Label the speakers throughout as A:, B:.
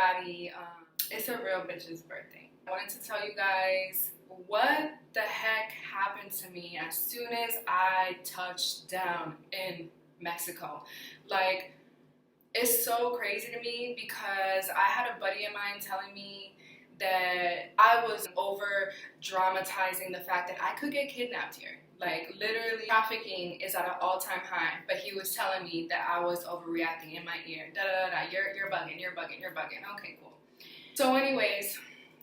A: everybody. It's a real bitch's birthday. I wanted to tell you guys what the heck happened to me as soon as I touched down in Mexico. Like, it's so crazy to me because I had a buddy of mine telling me that I was over dramatizing the fact that I could get kidnapped here. Like, literally, trafficking is at an all-time high, but he was telling me that I was overreacting in my ear. You're bugging, you're bugging, you're bugging. Okay, cool. So anyways,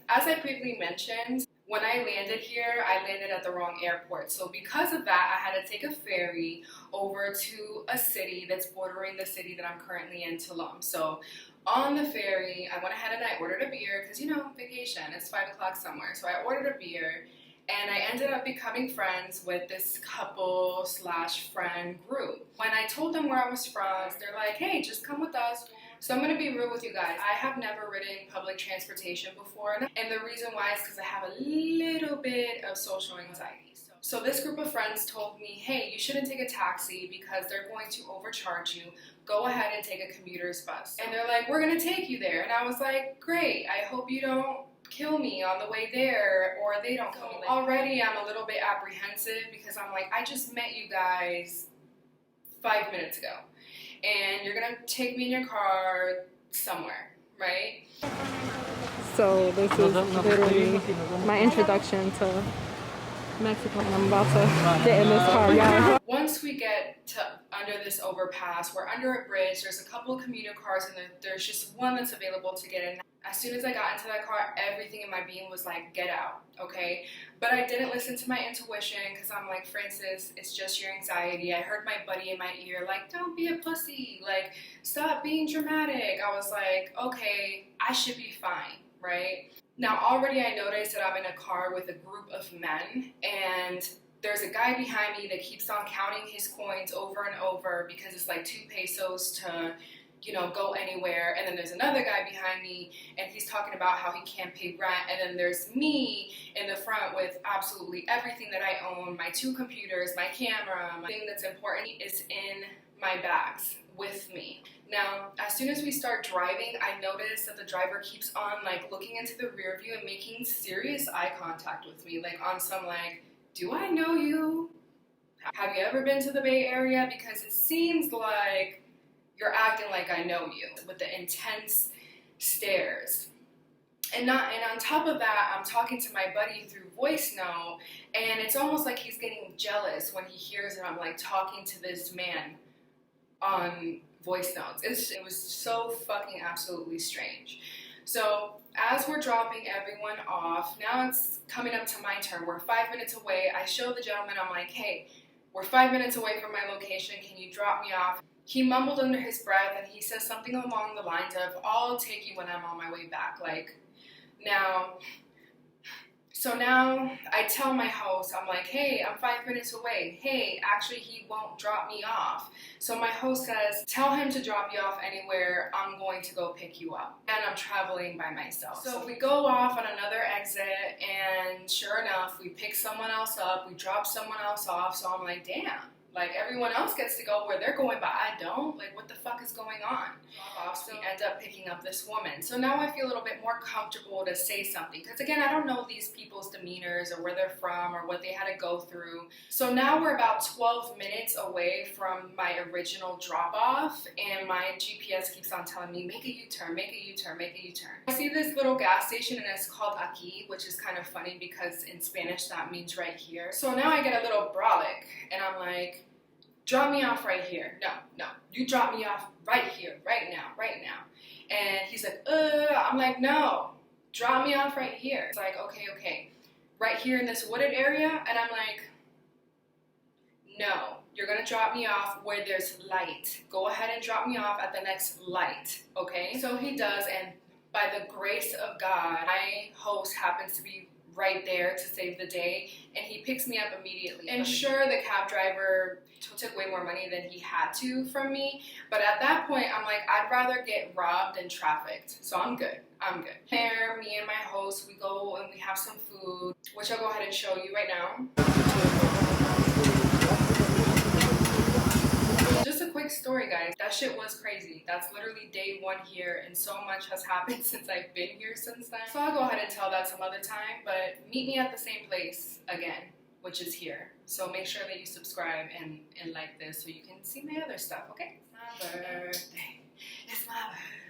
A: as I previously mentioned, when I landed here, I landed at the wrong airport. So because of that, I had to take a ferry over to a city that's bordering the city that I'm currently in, Tulum. So on the ferry, I went ahead and I ordered a beer because, you know, vacation, it's 5 o'clock somewhere. So I ordered a beer and I ended up becoming friends with this couple / friend group. When I told them where I was from, they're like, hey, just come with us. So I'm going to be real with you guys. I have never ridden public transportation before. And the reason why is because I have a little bit of social anxiety. So this group of friends told me, hey, you shouldn't take a taxi because they're going to overcharge you. Go ahead and take a commuter's bus. And they're like, we're going to take you there. And I was like, great. I hope you don't kill me on the way there, or they don't kill me. Already I'm a little bit apprehensive because I'm like, I just met you guys 5 minutes ago. And you're gonna take me in your car somewhere, right?
B: So this is literally my introduction to Mexico, and I'm about to get in this car, y'all.
A: Once we get to under this overpass, we're under a bridge, there's a couple of commuter cars and there's just one that's available to get in. As soon as I got into that car, everything in my being was like, get out, okay? But I didn't listen to my intuition because I'm like, Francis, it's just your anxiety. I heard my buddy in my ear, like, don't be a pussy, like, stop being dramatic. I was like, okay, I should be fine, right? Now, already I noticed that I'm in a car with a group of men, and there's a guy behind me that keeps on counting his coins over and over because it's like 2 pesos to, you know, go anywhere. And then there's another guy behind me and he's talking about how he can't pay rent. And then there's me in the front with absolutely everything that I own, my 2 computers, my camera. My thing that's important is in my bags with me. Now, as soon as we start driving, I notice that the driver keeps on like looking into the rear view and making serious eye contact with me, like on some like, do I know you? Have you ever been to the Bay Area? Because it seems like you're acting like I know you, with the intense stares. And on top of that, I'm talking to my buddy through voice note, and it's almost like he's getting jealous when he hears that I'm like talking to this man on voice notes. It was so fucking absolutely strange. So as we're dropping everyone off, now it's coming up to my turn. We're 5 minutes away. I show the gentleman, I'm like, hey, we're 5 minutes away from my location. Can you drop me off? He mumbled under his breath and he says something along the lines of, I'll take you when I'm on my way back. Like, now, so now I tell my host, I'm like, hey, I'm 5 minutes away. Hey, actually, he won't drop me off. So my host says, tell him to drop you off anywhere. I'm going to go pick you up. And I'm traveling by myself. So we go off on another exit, and sure enough, we pick someone else up. We drop someone else off. So I'm like, damn. Like, everyone else gets to go where they're going, but I don't. Like, what the fuck is going on? So we end up picking up this woman. So now I feel a little bit more comfortable to say something. Because, again, I don't know these people's demeanors or where they're from or what they had to go through. So now we're about 12 minutes away from my original drop-off. And my GPS keeps on telling me, make a U-turn, make a U-turn, make a U-turn. I see this little gas station, and it's called Aquí, which is kind of funny because in Spanish that means right here. So now I get a little brolic, and I'm like, drop me off right here. No, you drop me off right here, right now. And he's like, I'm like, no, drop me off right here. It's like, okay, right here in this wooded area? And I'm like, no, you're gonna drop me off where there's light. Go ahead and drop me off at the next light, okay? So he does, and by the grace of God, my host happens to be right there to save the day, and he picks me up immediately. And sure, the cab driver took way more money than he had to from me, but at that point, I'm like, I'd rather get robbed than trafficked, so I'm good. There, me and my host, we go and we have some food, which I'll go ahead and show you right now. Just a quick story. story, guys. That shit was crazy. That's literally day 1 here, and so much has happened since I've been here since then. So I'll go ahead and tell that some other time, but meet me at the same place again, which is here. So make sure that you subscribe and like this so you can see my other stuff, okay? It's my birthday. It's my birthday.